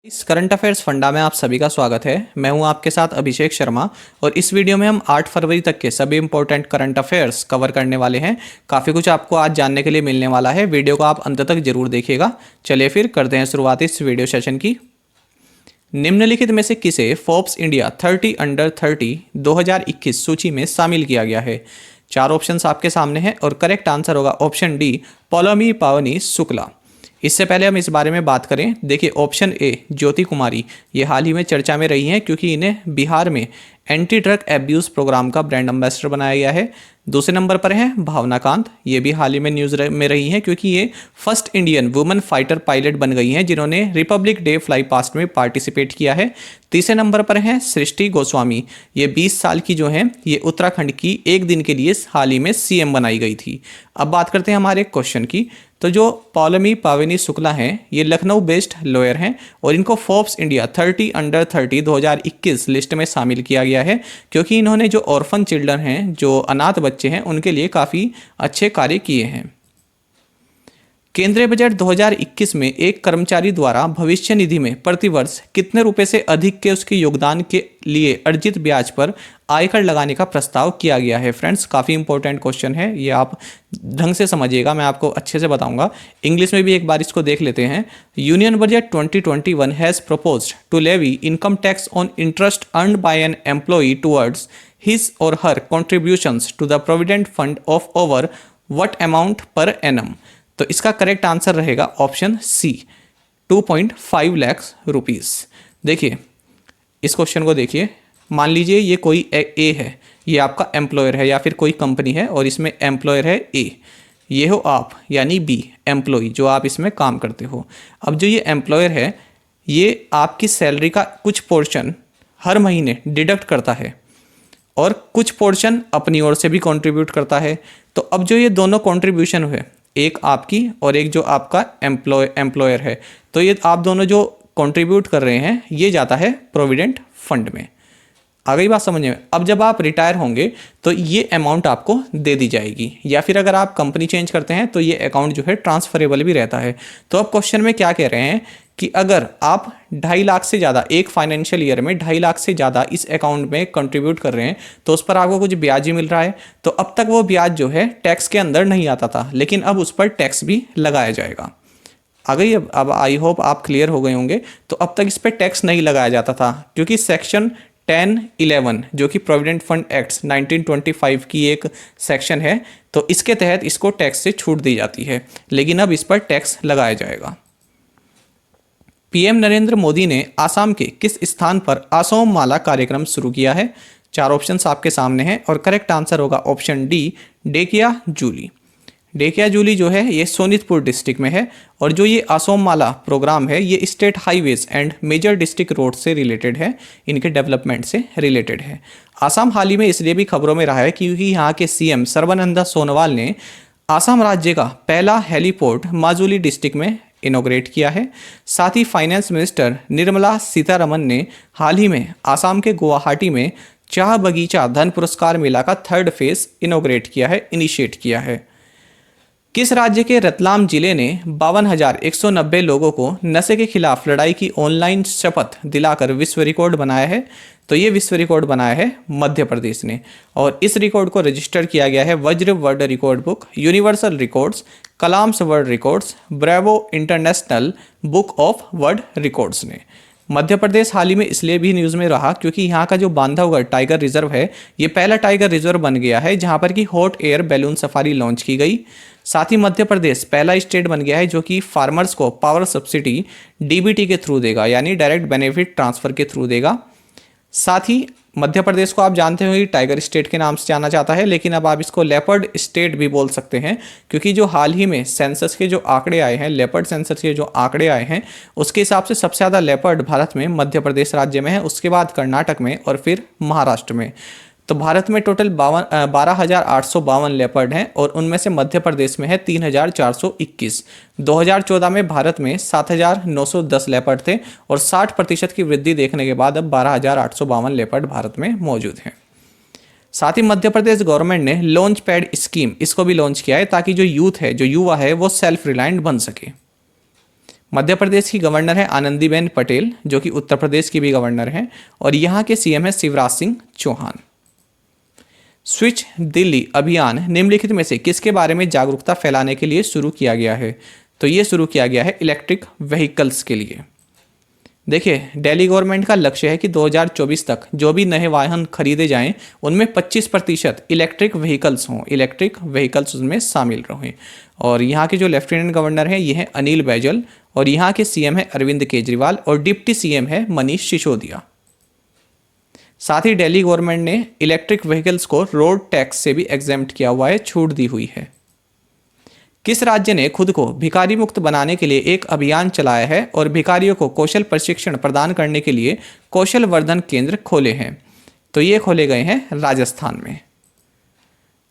इस current affairs funda में आप सभी का स्वागत है। मैं हूं आपके साथ अभिषेक शर्मा और इस वीडियो में हम 8 फरवरी तक के सभी इंपॉर्टेंट करंट अफेयर्स कवर करने वाले हैं। काफ़ी कुछ आपको आज जानने के लिए मिलने वाला है। वीडियो को आप अंत तक जरूर देखिएगा। चलिए फिर करते हैं शुरुआत इस वीडियो सेशन की। निम्नलिखित में से किसे फोर्ब्स इंडिया 30 अंडर 30 2021 सूची में शामिल किया गया है? चार ऑप्शंस आपके सामने हैं और करेक्ट आंसर होगा ऑप्शन डी, पौलोमी पावनी शुक्ला। इससे पहले हम इस बारे में बात करें, देखिए ऑप्शन ए ज्योति कुमारी, ये हाल ही में चर्चा में रही हैं क्योंकि इन्हें बिहार में एंटी ड्रग एब्यूज़ प्रोग्राम का ब्रांड एम्बेसडर बनाया गया है। दूसरे नंबर पर है भावना कांत, ये भी हाल ही में न्यूज़ में रही हैं क्योंकि ये first Indian women fighter pilot बन गई हैं जिन्होंने रिपब्लिक डे फ्लाई पास्ट में पार्टिसिपेट किया है। तीसरे नंबर पर है सृष्टि गोस्वामी, ये 20 साल की जो हैं ये उत्तराखंड की एक दिन के लिए हाल ही में सीएम बनाई गई थी। अब बात करते हैं हमारे क्वेश्चन की। तो जो पौलोमी पावनी शुक्ला हैं ये लखनऊ बेस्ड लॉयर हैं और इनको फोर्ब्स इंडिया 30 अंडर 30 2021 लिस्ट में शामिल किया गया है क्योंकि इन्होंने जो ऑर्फन चिल्ड्रन हैं, जो अनाथ बच्चे हैं, उनके लिए काफ़ी अच्छे कार्य किए हैं। केंद्रीय बजट 2021 में एक कर्मचारी द्वारा भविष्य निधि में प्रतिवर्ष कितने रुपए से अधिक के उसके योगदान के लिए अर्जित ब्याज पर आयकर लगाने का प्रस्ताव किया गया है? फ्रेंड्स, काफ़ी इंपॉर्टेंट क्वेश्चन है, ये आप ढंग से समझिएगा, मैं आपको अच्छे से बताऊंगा। इंग्लिश में भी एक बार इसको देख लेते हैं। Union budget 2021 has proposed to levy income tax on interest earned by an employee towards his or her contributions to the provident fund of over what amount per annum? तो इसका करेक्ट आंसर रहेगा option C, 2.5 lakh rupees. देखिए इस question को देखिए, मान लीजिए ये कोई ए है, ये आपका एम्प्लॉयर है या फिर कोई कंपनी है और इसमें एम्प्लॉयर है ए, ये हो आप यानी बी एम्प्लॉय जो आप इसमें काम करते हो। अब जो ये एम्प्लॉयर है ये आपकी सैलरी का कुछ पोर्शन हर महीने डिडक्ट करता है और कुछ पोर्शन अपनी ओर से भी कंट्रीब्यूट करता है। तो अब जो ये दोनों कंट्रीब्यूशन हुए, एक आपकी और एक जो आपका एम्प्लॉयर है, तो ये आप दोनों जो कंट्रीब्यूट कर रहे हैं ये जाता है प्रोविडेंट फंड में। आ गई बात समझ में? अब जब आप रिटायर होंगे तो ये अमाउंट आपको दे दी जाएगी, या फिर अगर आप कंपनी चेंज करते हैं तो ये अकाउंट जो है ट्रांसफरेबल भी रहता है। तो अब क्वेश्चन में क्या कह रहे हैं कि अगर आप 2.5 लाख से ज़्यादा एक फाइनेंशियल ईयर में 2.5 लाख से ज़्यादा इस अकाउंट में कंट्रीब्यूट कर रहे हैं तो उस पर आपको कुछ ब्याज ही मिल रहा है। तो अब तक वो ब्याज जो है टैक्स के अंदर नहीं आता था, लेकिन अब उस पर टैक्स भी लगाया जाएगा। आ गई? अब आई होप आप क्लियर हो गए होंगे। तो अब तक इस पर टैक्स नहीं लगाया जाता था क्योंकि सेक्शन 10(11) जो कि प्रोविडेंट फंड एक्ट 1925 की एक सेक्शन है, तो इसके तहत इसको टैक्स से छूट दी जाती है, लेकिन अब इस पर टैक्स लगाया जाएगा। पीएम नरेंद्र मोदी ने आसाम के किस स्थान पर असोम माला कार्यक्रम शुरू किया है? चार ऑप्शंस आपके सामने हैं और करेक्ट आंसर होगा ऑप्शन डी, डेकिया जूली। डेकिया जूली जो है ये सोनितपुर डिस्ट्रिक्ट में है और जो ये असोम माला प्रोग्राम है ये state highways and major district road से रिलेटेड है, इनके डेवलपमेंट से रिलेटेड है। आसाम हाल ही में इसलिए भी खबरों में रहा है क्योंकि यहाँ के सीएम सर्बानंद सोनोवाल ने आसाम राज्य का पहला हेलीपोर्ट माजुली डिस्ट्रिक्ट में इनॉग्रेट किया है। साथ ही फाइनेंस मिनिस्टर निर्मला सीतारमन ने हाल ही में आसाम के गुवाहाटी में चाह बगीचा धन पुरस्कार मेला का 3rd फेज इनॉग्रेट किया है, इनिशिएट किया है। किस राज्य के रतलाम जिले ने 52,190 लोगों को नशे के खिलाफ लड़ाई की ऑनलाइन शपथ दिलाकर विश्व रिकॉर्ड बनाया है? तो ये विश्व रिकॉर्ड बनाया है मध्य प्रदेश ने और इस रिकॉर्ड को रजिस्टर किया गया है Vajra world record book, universal records, Kalam's world records, bravo international book of world records ने। मध्य प्रदेश हाल ही में इसलिए भी न्यूज़ में रहा क्योंकि यहाँ का जो बांधवगढ़ टाइगर रिजर्व है ये पहला टाइगर रिजर्व बन गया है जहाँ पर कि hot air balloon safari launch की गई। साथ ही मध्य प्रदेश पहला स्टेट बन गया है जो कि फार्मर्स को पावर सब्सिडी डीबीटी के थ्रू देगा, यानी डायरेक्ट बेनिफिट ट्रांसफर के थ्रू देगा। साथ ही मध्य प्रदेश को आप जानते हो टाइगर स्टेट के नाम से जाना जाता है, लेकिन अब आप इसको लेपर्ड स्टेट भी बोल सकते हैं क्योंकि जो हाल ही में सेंसस के जो आंकड़े आए हैं, लेपर्ड सेंसस के जो आंकड़े आए हैं उसके हिसाब से सबसे ज़्यादा लेपर्ड भारत में मध्य प्रदेश राज्य में है, उसके बाद कर्नाटक में और फिर महाराष्ट्र में। तो भारत में टोटल 12,852 लेपर्ड हैं और उनमें से मध्य प्रदेश में है 3,421। 2014 में भारत में 7,910 लेपर्ड थे और 60% की वृद्धि देखने के बाद अब 12,852 लेपर्ड भारत में मौजूद हैं। साथ ही मध्य प्रदेश गवर्नमेंट ने लॉन्च पैड स्कीम इसको भी लॉन्च किया है ताकि जो यूथ है, जो युवा है, वो सेल्फ रिलायंट बन सके। मध्य प्रदेश की गवर्नर है आनंदीबेन पटेल, जो कि उत्तर प्रदेश की भी गवर्नर हैं, और यहाँ के सीएम है शिवराज सिंह चौहान। स्विच दिल्ली अभियान निम्नलिखित में से किसके बारे में जागरूकता फैलाने के लिए शुरू किया गया है? तो ये शुरू किया गया है इलेक्ट्रिक व्हीकल्स के लिए। देखिए, दिल्ली गवर्नमेंट का लक्ष्य है कि 2024 तक जो भी नए वाहन खरीदे जाएं उनमें 25% इलेक्ट्रिक व्हीकल्स हों, इलेक्ट्रिक व्हीकल्स उसमें शामिल रहें। और यहाँ के जो लेफ्टिनेंट गवर्नर हैं ये हैं अनिल बैजल, और यहाँ के सीएम है अरविंद केजरीवाल, और डिप्टी सीएम है मनीष सिसोदिया। साथ ही दिल्ली गवर्नमेंट ने इलेक्ट्रिक व्हीकल्स को रोड टैक्स से भी एग्जेम्प्ट किया हुआ है, छूट दी हुई है। किस राज्य ने खुद को भिखारी मुक्त बनाने के लिए एक अभियान चलाया है और भिखारियों को कौशल प्रशिक्षण प्रदान करने के लिए कौशल वर्धन केंद्र खोले हैं? तो ये खोले गए हैं राजस्थान में।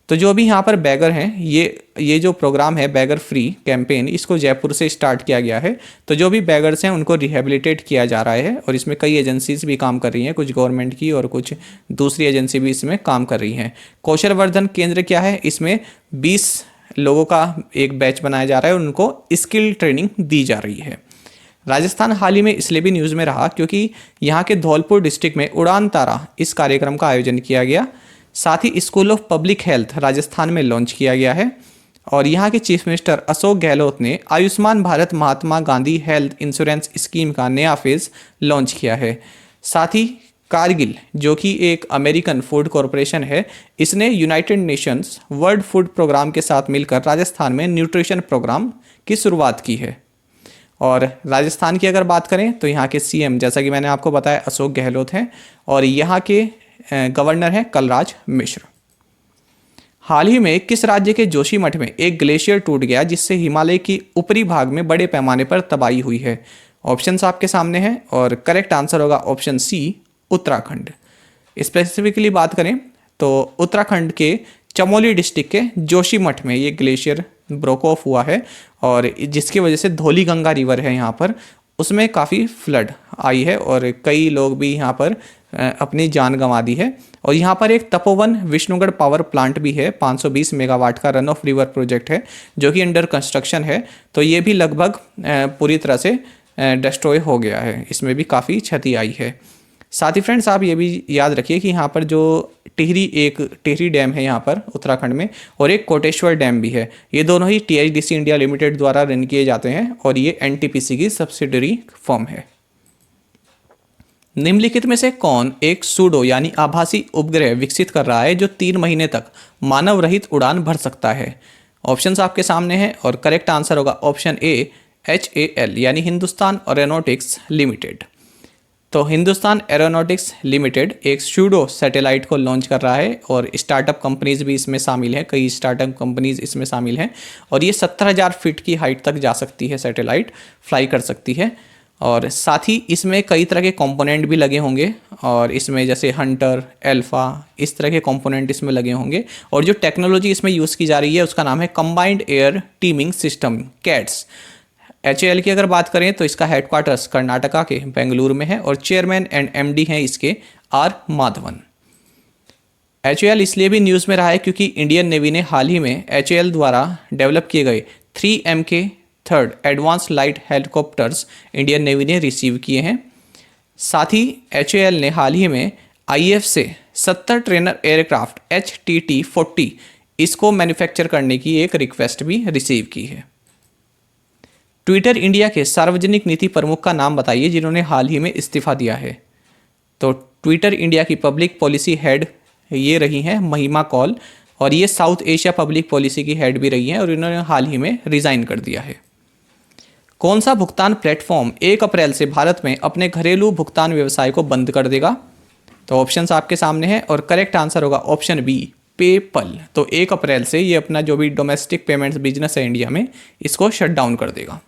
तो जो भी यहाँ पर बैगर हैं, ये जो प्रोग्राम है बैगर फ्री कैंपेन, इसको जयपुर से स्टार्ट किया गया है। तो जो भी बैगर्स हैं उनको रिहेबिलिटेट किया जा रहा है, और इसमें कई एजेंसीज भी काम कर रही हैं, कुछ गवर्नमेंट की और कुछ दूसरी एजेंसी भी इसमें काम कर रही हैं। कौशल वर्धन केंद्र क्या है? इसमें 20 लोगों का एक बैच बनाया जा रहा है, उनको स्किल ट्रेनिंग दी जा रही है। राजस्थान हाल ही में इसलिए भी न्यूज़ में रहा क्योंकि यहाँ के धौलपुर डिस्ट्रिक्ट में उड़ान तारा इस कार्यक्रम का आयोजन किया गया। साथ ही school of public health Rajasthan में लॉन्च किया गया है, और यहाँ के चीफ मिनिस्टर अशोक गहलोत ने Ayushman Bharat Mahatma Gandhi health insurance scheme का नया फेज लॉन्च किया है। साथ ही कारगिल, जो कि एक अमेरिकन फूड कॉरपोरेशन है, इसने united nations world food programme के साथ मिलकर राजस्थान में न्यूट्रिशन प्रोग्राम की शुरुआत की है। और राजस्थान की अगर बात करें तो यहाँ के सीएम, जैसा कि मैंने आपको बताया, अशोक गहलोत हैं, और यहाँ के गवर्नर हैं कलराज मिश्र। हाल ही में किस राज्य के जोशीमठ में एक ग्लेशियर टूट गया जिससे हिमालय की ऊपरी भाग में बड़े पैमाने पर तबाही हुई है? ऑप्शंस आपके सामने हैं, और करेक्ट आंसर होगा ऑप्शन सी, उत्तराखंड। स्पेसिफिकली बात करें तो उत्तराखंड के चमोली डिस्ट्रिक्ट के जोशीमठ में ये ग्लेशियर ब्रोक ऑफ हुआ है, और जिसकी वजह से धौली गंगा रिवर है यहाँ पर, उसमें काफ़ी फ्लड आई है, और कई लोग भी यहाँ पर अपनी जान गंवा दी है। और यहाँ पर एक तपोवन विष्णुगढ़ पावर प्लांट भी है, 520 मेगावाट का रन ऑफ रिवर प्रोजेक्ट है, जो कि अंडर कंस्ट्रक्शन है। तो ये भी लगभग पूरी तरह से डिस्ट्रॉय हो गया है, इसमें भी काफ़ी क्षति आई है। साथ ही फ्रेंड्स, आप ये भी याद रखिए कि यहाँ पर जो टिहरी डैम है यहाँ पर उत्तराखंड में, और एक कोटेश्वर डैम भी है, ये दोनों ही THDC इंडिया लिमिटेड द्वारा रन किए जाते हैं, और ये NTPC की सब्सिडरी फर्म है। निम्नलिखित में से कौन एक सूडो यानी आभासी उपग्रह विकसित कर रहा है जो 3 महीने तक मानव रहित उड़ान भर सकता है? ऑप्शंस आपके सामने हैं, और करेक्ट आंसर होगा ऑप्शन ए, HAL यानी हिंदुस्तान एरोनॉटिक्स लिमिटेड। तो हिंदुस्तान एरोनॉटिक्स लिमिटेड एक सूडो सैटेलाइट को लॉन्च कर रहा है, और स्टार्टअप कंपनीज भी इसमें शामिल हैं, कई स्टार्टअप कंपनीज इसमें शामिल हैं, और ये 17,000 फीट की हाइट तक जा सकती है, सैटेलाइट फ्लाई कर सकती है। और साथ ही इसमें कई तरह के कंपोनेंट भी लगे होंगे, और इसमें जैसे हंटर, एल्फा, इस तरह के कंपोनेंट इसमें लगे होंगे। और जो टेक्नोलॉजी इसमें यूज़ की जा रही है उसका नाम है combined air teeming system, cats. HAL की अगर बात करें तो इसका हेडक्वार्टर्स कर्नाटका के बेंगलुरु में है, और चेयरमैन एंड MD हैं इसके R माधवन। HAL इसलिए भी न्यूज़ में रहा है क्योंकि इंडियन नेवी ने हाल ही में HAL द्वारा डेवलप किए गए 3MK-3 advance light helicopters Indian navy ने रिसीव किए हैं। साथ ही HAL ने हाल ही में IF से 70 ट्रेनर एयरक्राफ्ट HTT-40 इसको मैन्युफैक्चर करने की एक रिक्वेस्ट भी रिसीव की है। ट्विटर इंडिया के सार्वजनिक नीति प्रमुख का नाम बताइए जिन्होंने हाल ही में इस्तीफा दिया है। तो ट्विटर इंडिया की पब्लिक पॉलिसी हेड ये रही हैं महिमा कौल, और ये साउथ एशिया पब्लिक पॉलिसी की हेड भी रही हैं, और इन्होंने हाल ही में रिजाइन कर दिया है। कौन सा भुगतान प्लेटफॉर्म 1 अप्रैल से भारत में अपने घरेलू भुगतान व्यवसाय को बंद कर देगा? तो ऑप्शंस आपके सामने हैं, और करेक्ट आंसर होगा ऑप्शन बी, पेपल। तो 1 अप्रैल से ये अपना जो भी डोमेस्टिक पेमेंट्स बिजनेस है इंडिया में, इसको शट डाउन कर देगा।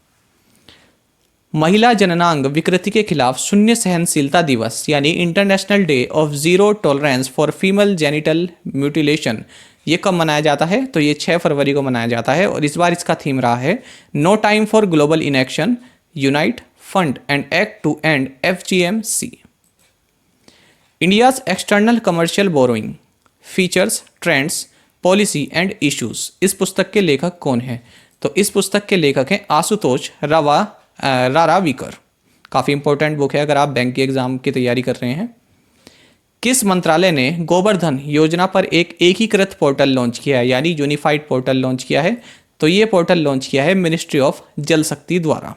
महिला जननांग विकृति के खिलाफ शून्य सहनशीलता दिवस यानी international day of zero tolerance for female genital mutilation ये कब मनाया जाता है? तो ये 6 फरवरी को मनाया जाता है, और इस बार इसका थीम रहा है no time for global inaction, unite, fund and act to end FGM-C। India's external commercial borrowing features, trends, policy and issues, इस पुस्तक के लेखक कौन है? तो इस पुस्तक के लेखक हैं आशुतोष रवा रारा वीकर। काफ़ी इंपॉर्टेंट बुक है अगर आप बैंक के एग्ज़ाम की तैयारी कर रहे हैं। किस मंत्रालय ने गोबर धन योजना पर एक एकीकृत पोर्टल लॉन्च किया है, यानी यूनिफाइड पोर्टल लॉन्च किया है? तो ये पोर्टल लॉन्च किया है मिनिस्ट्री ऑफ जल शक्ति द्वारा।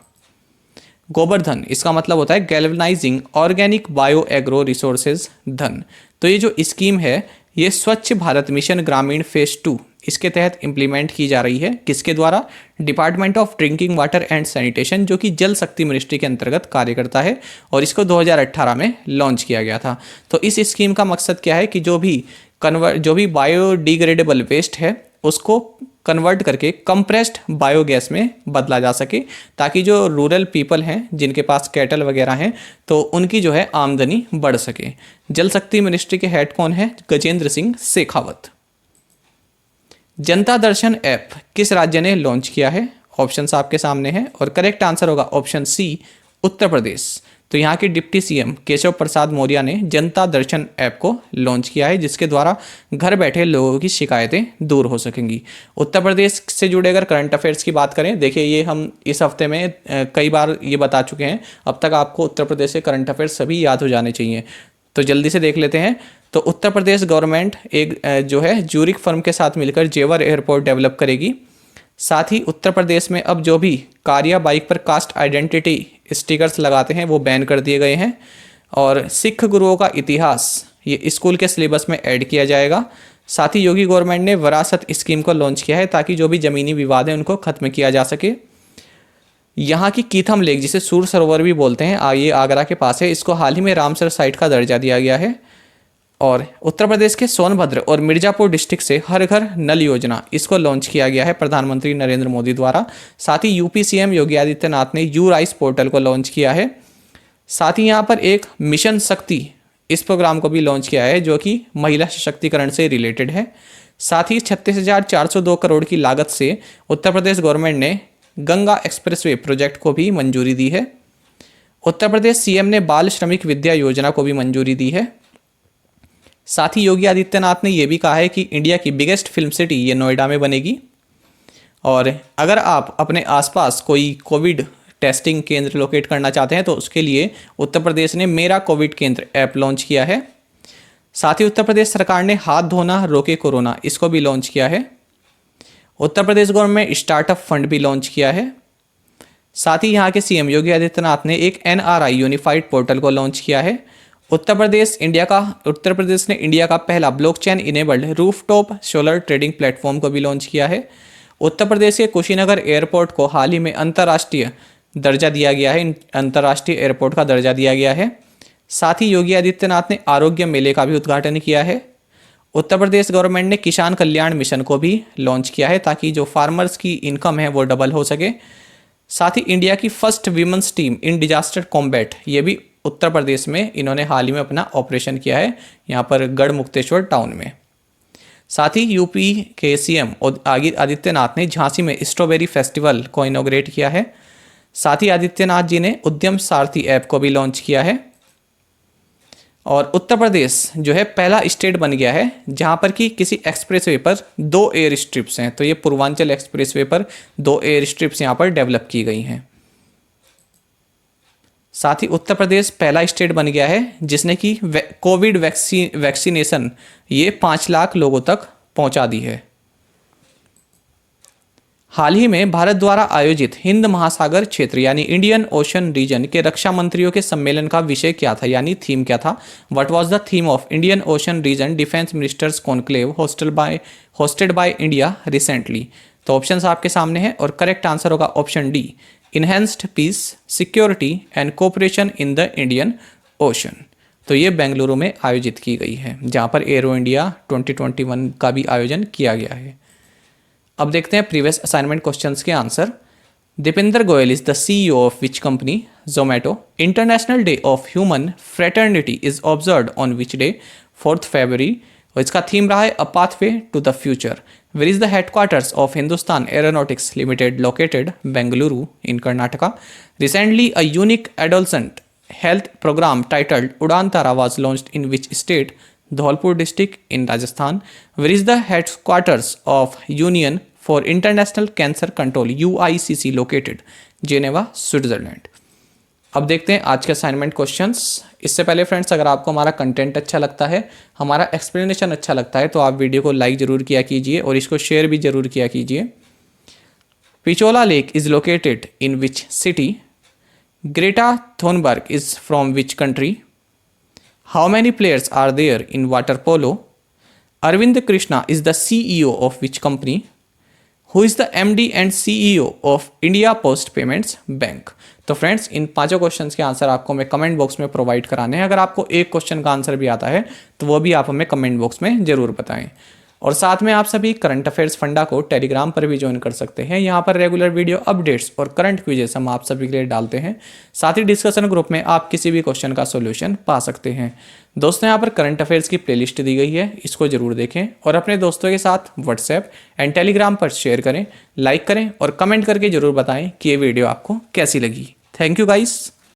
गोबर धन इसका मतलब होता है galvanising organic bio agro resources धन। तो ये जो स्कीम है ये स्वच्छ भारत मिशन ग्रामीण फेज 2 इसके तहत इंप्लीमेंट की जा रही है। किसके द्वारा? Department of drinking water and sanitation, जो कि जल शक्ति मिनिस्ट्री के अंतर्गत कार्य करता है, और इसको 2018 में लॉन्च किया गया था। तो इस स्कीम का मकसद क्या है कि जो भी बायोडिग्रेडेबल वेस्ट है उसको कन्वर्ट करके कंप्रेस्ड बायोगैस में बदला जा सके, ताकि जो रूरल पीपल हैं जिनके पास कैटल वगैरह हैं तो उनकी जो है आमदनी बढ़ सके। जल शक्ति मिनिस्ट्री के हेड कौन है? गजेंद्र सिंह शेखावत। जनता दर्शन ऐप किस राज्य ने लॉन्च किया है? ऑप्शंस आपके सामने हैं और करेक्ट आंसर होगा ऑप्शन सी, उत्तर प्रदेश। तो यहाँ के डिप्टी सीएम केशव प्रसाद मौर्य ने जनता दर्शन ऐप को लॉन्च किया है, जिसके द्वारा घर बैठे लोगों की शिकायतें दूर हो सकेंगी। उत्तर प्रदेश से जुड़े अगर करंट अफेयर्स की बात करें, देखिए ये हम इस हफ्ते में कई बार ये बता चुके हैं, अब तक आपको उत्तर प्रदेश के करंट अफेयर्स सभी याद हो जाने चाहिए। तो जल्दी से देख लेते हैं। तो उत्तर प्रदेश गवर्नमेंट एक जो है ज्यूरिक फर्म के साथ मिलकर जेवर एयरपोर्ट डेवलप करेगी। साथ ही उत्तर प्रदेश में अब जो भी कार या बाइक पर कास्ट आइडेंटिटी स्टिकर्स लगाते हैं वो बैन कर दिए गए हैं। और सिख गुरुओं का इतिहास ये स्कूल के सिलेबस में ऐड किया जाएगा। साथ ही योगी गवर्नमेंट ने विरासत स्कीम को लॉन्च किया है, ताकि जो भी ज़मीनी विवाद हैं उनको खत्म किया जा सके। यहाँ की कीथम लेक, जिसे सूर सरोवर भी बोलते हैं, ये आगरा के पास है, इसको हाल ही में रामसर साइट का दर्जा दिया गया है। और उत्तर प्रदेश के सोनभद्र और मिर्जापुर डिस्ट्रिक्ट से हर घर नल योजना इसको लॉन्च किया गया है प्रधानमंत्री नरेंद्र मोदी द्वारा। साथ ही यूपी सीएम योगी आदित्यनाथ ने यू राइस पोर्टल को लॉन्च किया है। साथ ही यहाँ पर एक मिशन शक्ति इस प्रोग्राम को भी लॉन्च किया है, जो कि महिला सशक्तिकरण से रिलेटेड है। साथ ही 36,402 करोड़ की लागत से उत्तर प्रदेश गवर्नमेंट ने गंगा एक्सप्रेसवे प्रोजेक्ट को भी मंजूरी दी है। उत्तर प्रदेश सीएम ने बाल श्रमिक विद्या योजना को भी मंजूरी दी है। साथ ही योगी आदित्यनाथ ने यह भी कहा है कि इंडिया की बिगेस्ट फिल्म सिटी ये नोएडा में बनेगी। और अगर आप अपने आसपास कोई कोविड टेस्टिंग केंद्र लोकेट करना चाहते हैं तो उसके लिए उत्तर प्रदेश ने मेरा कोविड केंद्र ऐप लॉन्च किया है। साथ ही उत्तर प्रदेश सरकार ने हाथ धोना रोके कोरोना इसको भी लॉन्च किया है। उत्तर प्रदेश गवर्नमेंट ने स्टार्टअप फंड भी लॉन्च किया है। साथ ही यहाँ के सीएम योगी आदित्यनाथ ने एक एनआरआई यूनिफाइड पोर्टल को लॉन्च किया है। उत्तर प्रदेश ने इंडिया का पहला blockchain enabled rooftop solar trading platform को भी लॉन्च किया है। उत्तर प्रदेश के कुशीनगर एयरपोर्ट को हाल ही में अंतर्राष्ट्रीय दर्जा दिया गया है, अंतर्राष्ट्रीय एयरपोर्ट का दर्जा दिया गया है। साथ ही योगी आदित्यनाथ ने आरोग्य मेले का भी उद्घाटन किया है। उत्तर प्रदेश गवर्नमेंट ने किसान कल्याण मिशन को भी लॉन्च किया है, ताकि जो फार्मर्स की इनकम है वो डबल हो सके। साथ ही इंडिया की first women's team in disaster combat ये भी उत्तर प्रदेश में इन्होंने हाल ही में अपना ऑपरेशन किया है, यहाँ पर गढ़ मुक्तेश्वर टाउन में। साथ ही यूपी के सीएम आदित्यनाथ ने झांसी में स्ट्रॉबेरी फेस्टिवल को इनॉग्रेट किया है। साथ ही आदित्यनाथ जी ने उद्यम सारथी ऐप को भी लॉन्च किया है। और उत्तर प्रदेश जो है पहला स्टेट बन गया है जहां पर कि किसी एक्सप्रेसवे पर 2 एयर स्ट्रिप्स हैं। तो ये पूर्वांचल एक्सप्रेसवे पर 2 एयर स्ट्रिप्स यहाँ पर डेवलप की गई हैं। साथ ही उत्तर प्रदेश पहला स्टेट बन गया है जिसने कि कोविड वैक्सीनेशन ये 5 लाख लोगों तक पहुंचा दी है। हाल ही में भारत द्वारा आयोजित हिंद महासागर क्षेत्र यानी इंडियन ओशन रीजन के रक्षा मंत्रियों के सम्मेलन का विषय क्या था, यानी थीम क्या था? What was the theme of Indian ocean region defence ministers conclave hosted by India recently? तो ऑप्शंस आपके सामने हैं और करेक्ट आंसर होगा option D, enhanced peace, security and cooperation in the Indian ocean. तो ये बेंगलुरु में आयोजित की गई है, जहाँ पर एरो इंडिया 2021 का भी आयोजन किया गया है। अब देखते हैं प्रीवियस असाइनमेंट क्वेश्चंस के answer. Deepinder Goyal is the CEO of which company? Zomato. International day of human fraternity is observed on which day? 4 फरवरी। और इसका थीम रहा है a pathway to the future. Where is the headquarters of Hindustan aeronautics limited? Located Bengaluru in Karnataka. Recently a unique adolescent health programme titled Udaan Tara was launched in which state? Dholpur district in Rajasthan. Where is the headquarters of union for international cancer control UICC located? Geneva Switzerland. अब देखते हैं आज के assignment questions. इससे पहले friends, अगर आपको हमारा कंटेंट अच्छा लगता है, हमारा एक्सप्लेनेशन अच्छा लगता है, तो आप वीडियो को लाइक ज़रूर किया कीजिए और इसको शेयर भी ज़रूर किया कीजिए। Pichola lake is located in which city? Greta Thunberg is from which country? How many players are there in water polo? Arvind Krishna is the CEO of which company? Who is the MD and CEO of India post payments bank? तो friends, इन पांचों questions के answer आपको हमें comment box में provide कराने हैं। अगर आपको एक क्वेश्चन का आंसर भी आता है तो वो भी आप हमें कमेंट बॉक्स में ज़रूर बताएं। और साथ में आप सभी करंट अफेयर्स फंडा को टेलीग्राम पर भी ज्वाइन कर सकते हैं। यहाँ पर रेगुलर वीडियो अपडेट्स और करंट क्विजेस हम आप सभी के लिए डालते हैं। साथ ही डिस्कशन ग्रुप में आप किसी भी क्वेश्चन का सॉल्यूशन पा सकते हैं। दोस्तों, यहाँ पर करंट अफेयर्स की प्लेलिस्ट दी गई है, इसको जरूर देखें और अपने दोस्तों के साथ व्हाट्सएप एंड टेलीग्राम पर शेयर करें, लाइक करें और कमेंट करके जरूर बताएं कि ये वीडियो आपको कैसी लगी। Thank you guys.